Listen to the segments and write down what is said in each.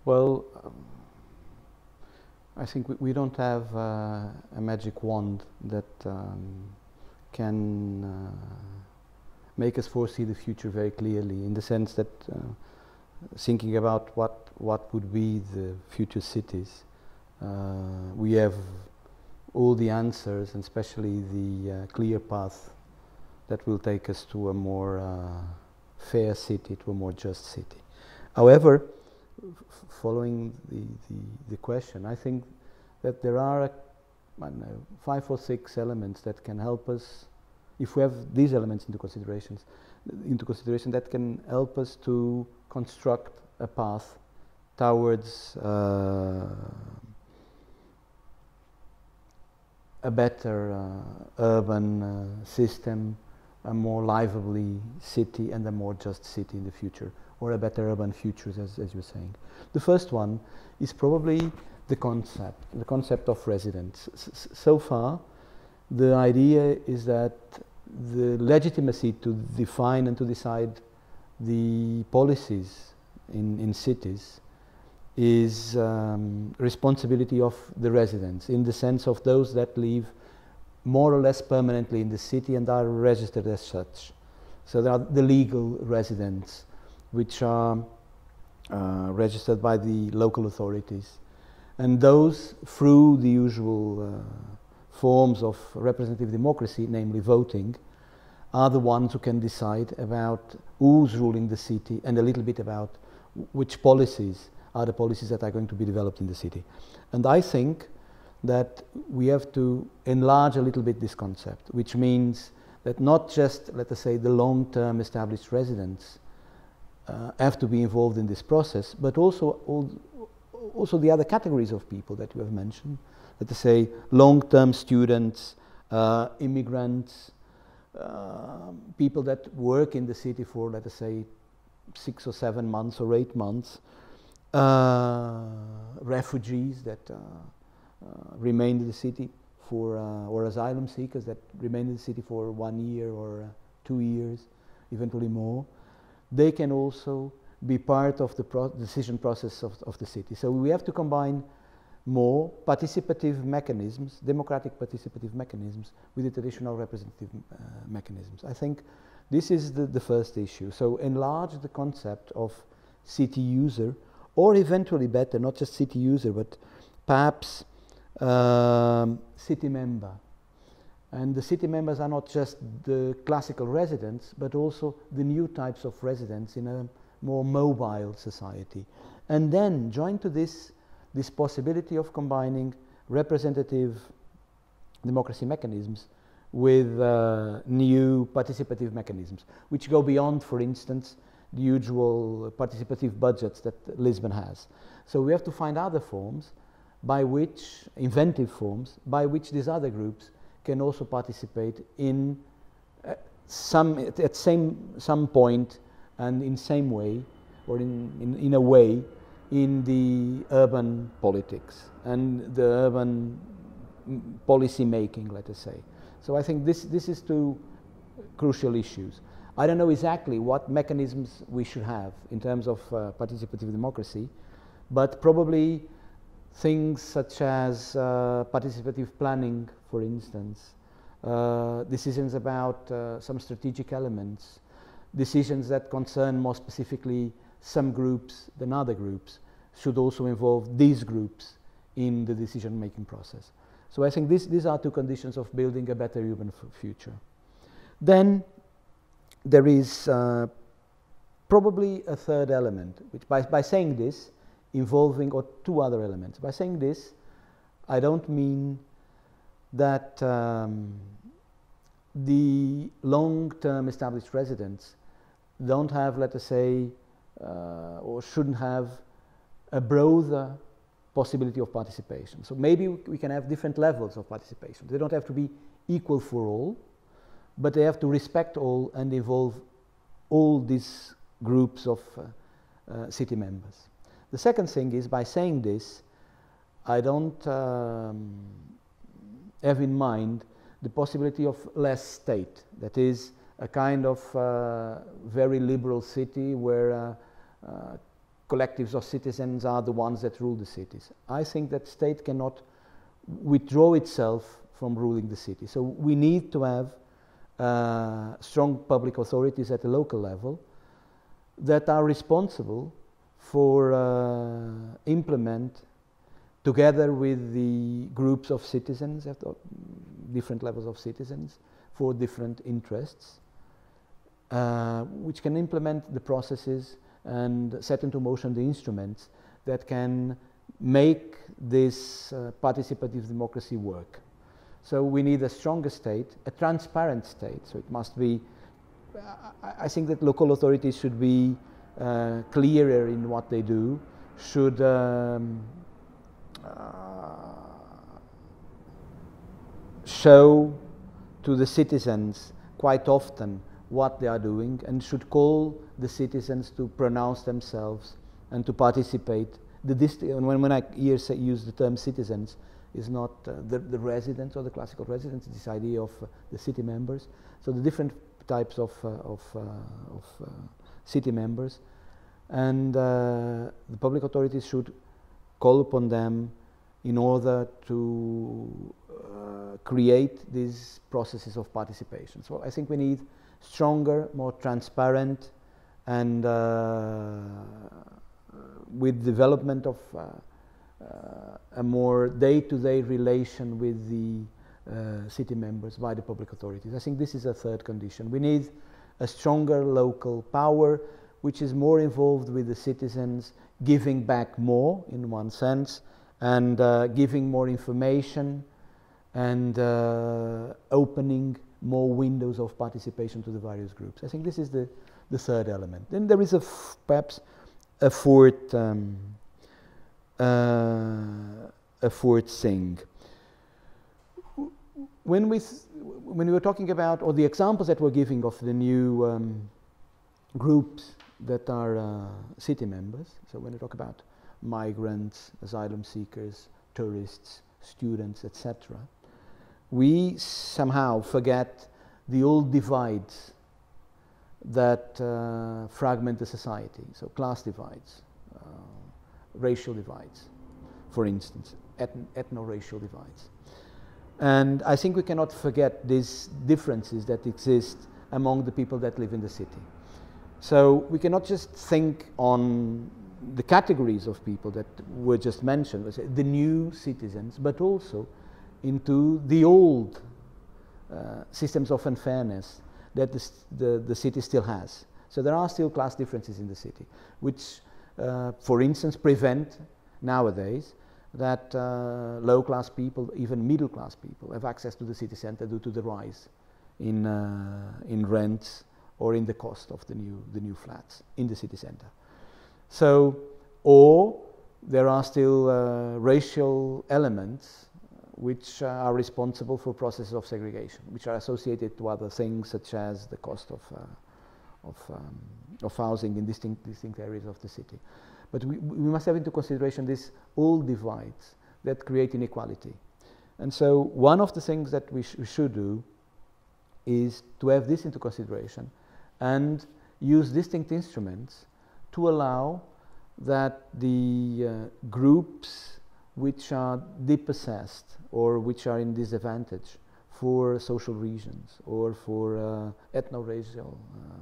Well, I think we don't have a magic wand that can make us foresee the future very clearly, in the sense that thinking about what would be the future cities, we have all the answers, and especially the clear path that will take us to a more fair city, to a more just city. However, following the question, I think that there are, I don't know, 5 or 6 elements that can help us, if we have these elements into consideration, that can help us to construct a path towards a better urban system, a more lively city, and a more just city in the future, or a better urban future, as you were saying. The first one is probably the concept of residence. So far, the idea is that the legitimacy to define and to decide the policies in cities is responsibility of the residents, in the sense of those that live more or less permanently in the city and are registered as such. So there are the legal residents, which are registered by the local authorities, and those, through the usual forms of representative democracy, namely voting, are the ones who can decide about who's ruling the city and a little bit about which policies are the policies that are going to be developed in the city. And I think that we have to enlarge a little bit this concept, which means that not just, let us say, the long-term established residents have to be involved in this process, but also the other categories of people that you have mentioned. Let us say long-term students, immigrants, people that work in the city for, let us say, 6 or 7 months or 8 months, refugees that remain in the city for, or asylum seekers that remain in the city for 1 year or 2 years, eventually more. They can also be part of the decision process of the city. So we have to combine more participative mechanisms, democratic participative mechanisms, with the traditional representative mechanisms. I think this is the first issue. So enlarge the concept of city user, or eventually better, not just city user, but perhaps city member. And the city members are not just the classical residents, but also the new types of residents in a more mobile society. And then join to this possibility of combining representative democracy mechanisms with new participative mechanisms, which go beyond, for instance, the usual participative budgets that Lisbon has. So we have to find other forms by which, inventive forms, by which these other groups can also participate in some point and in same way, or in a way, in the urban politics and the urban policy making, let us say. So I think this is 2 crucial issues. I don't know exactly what mechanisms we should have in terms of participative democracy, but probably things such as participative planning, for instance, decisions about some strategic elements, decisions that concern more specifically some groups than other groups, should also involve these groups in the decision-making process. So I think these are 2 conditions of building a better urban future. Then there is probably a third element, which by saying this, involving, or 2 other elements. By saying this, I don't mean that the long-term established residents don't have, let us say, or shouldn't have a broader possibility of participation. So maybe we can have different levels of participation. They don't have to be equal for all, but they have to respect all and involve all these groups of city members. The second thing is, by saying this, I don't have in mind the possibility of less state. That is, a kind of very liberal city where collectives of citizens are the ones that rule the cities. I think that state cannot withdraw itself from ruling the city. So we need to have strong public authorities at the local level that are responsible for implement, together with the groups of citizens, at different levels of citizens, for different interests, which can implement the processes and set into motion the instruments that can make this participative democracy work. So we need a stronger state, a transparent state. So it must be, I think that local authorities should be clearer in what they do, should show to the citizens quite often what they are doing, and should call the citizens to pronounce themselves and to participate. When I use the term citizens, is not the residents or the classical residents, it's this idea of the city members. So the different types of city members, and the public authorities should call upon them in order to create these processes of participation. So I think we need stronger, more transparent, and with development of a more day-to-day relation with the city members by the public authorities. I think this is a third condition. We need a stronger local power, which is more involved with the citizens, giving back more in one sense, and giving more information, and opening more windows of participation to the various groups. I think this is the third element. Then there is perhaps a fourth thing. When we were talking about, or the examples that we're giving of the new groups that are city members, so when we talk about migrants, asylum seekers, tourists, students, etc., we somehow forget the old divides that fragment the society. So class divides, racial divides, for instance, ethno-racial divides. And I think we cannot forget these differences that exist among the people that live in the city. So we cannot just think on the categories of people that were just mentioned, let's say the new citizens, but also into the old systems of unfairness that the city still has. So there are still class differences in the city, which, for instance, prevent nowadays that low-class people, even middle-class people, have access to the city center due to the rise in rents or in the cost of the new flats in the city center. So, or there are still racial elements which are responsible for processes of segregation, which are associated to other things such as the cost of housing in distinct areas of the city. But we must have into consideration these old divides that create inequality. And so one of the things that we should do is to have this into consideration and use distinct instruments to allow that the groups which are depossessed or which are in disadvantage for social regions or for ethno-racial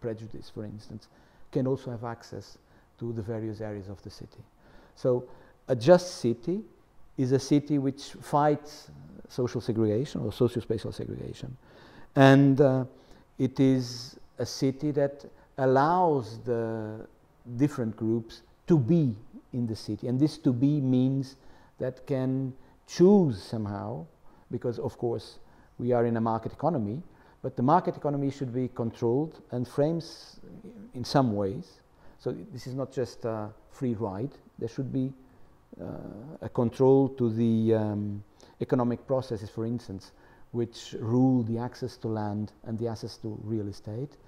prejudice, for instance, can also have access to the various areas of the city. So a just city is a city which fights social segregation or socio-spatial segregation. And it is a city that allows the different groups to be in the city. And this to be means that can choose somehow, because of course we are in a market economy, but the market economy should be controlled and frames in some ways. So this is not just a free ride. There should be a control to the economic processes, for instance, which rule the access to land and the access to real estate,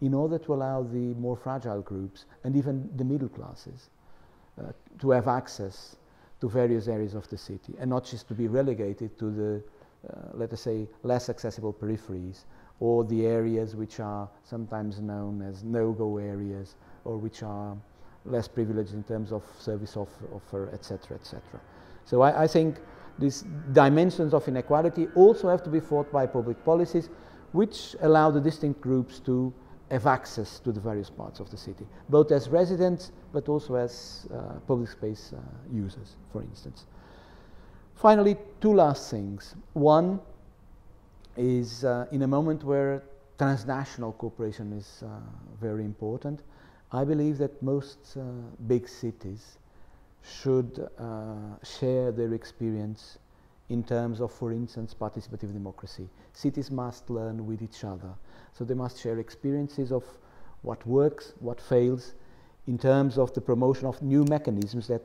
in order to allow the more fragile groups and even the middle classes to have access to various areas of the city, and not just to be relegated to the, let us say, less accessible peripheries, or the areas which are sometimes known as no-go areas, or which are less privileged in terms of service offer, etc., etc. So I think these dimensions of inequality also have to be fought by public policies which allow the distinct groups to have access to the various parts of the city, both as residents but also as public space users, for instance. Finally, two last things. One is in a moment where transnational cooperation is very important, I believe that most big cities should share their experience in terms of, for instance, participative democracy. Cities must learn with each other. So they must share experiences of what works, what fails, in terms of the promotion of new mechanisms that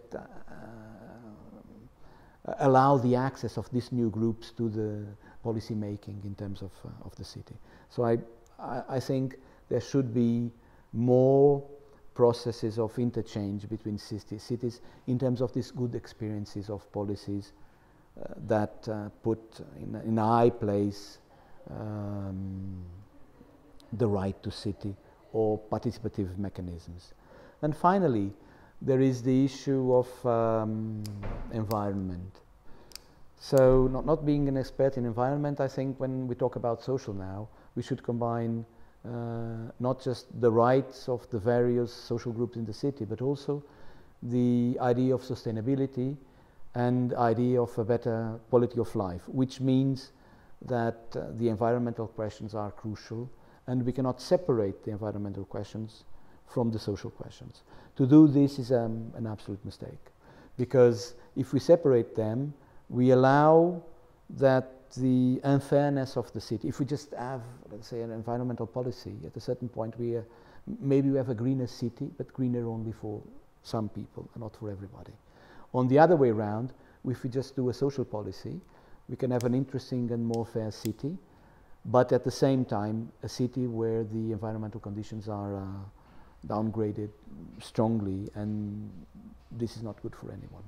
allow the access of these new groups to the policy making in terms of the city. So I think there should be more processes of interchange between cities in terms of these good experiences of policies that put in a high place the right to city or participative mechanisms. And finally, there is the issue of environment. So not being an expert in environment, I think when we talk about social now, we should combine not just the rights of the various social groups in the city, but also the idea of sustainability and idea of a better quality of life, which means that the environmental questions are crucial, and we cannot separate the environmental questions from the social questions. To do this is an absolute mistake, because if we separate them, we allow that the unfairness of the city, if we just have, let's say, an environmental policy, at a certain point maybe we have a greener city, but greener only for some people and not for everybody. On the other way around, if we just do a social policy, we can have an interesting and more fair city, but at the same time a city where the environmental conditions are downgraded strongly, and this is not good for anyone.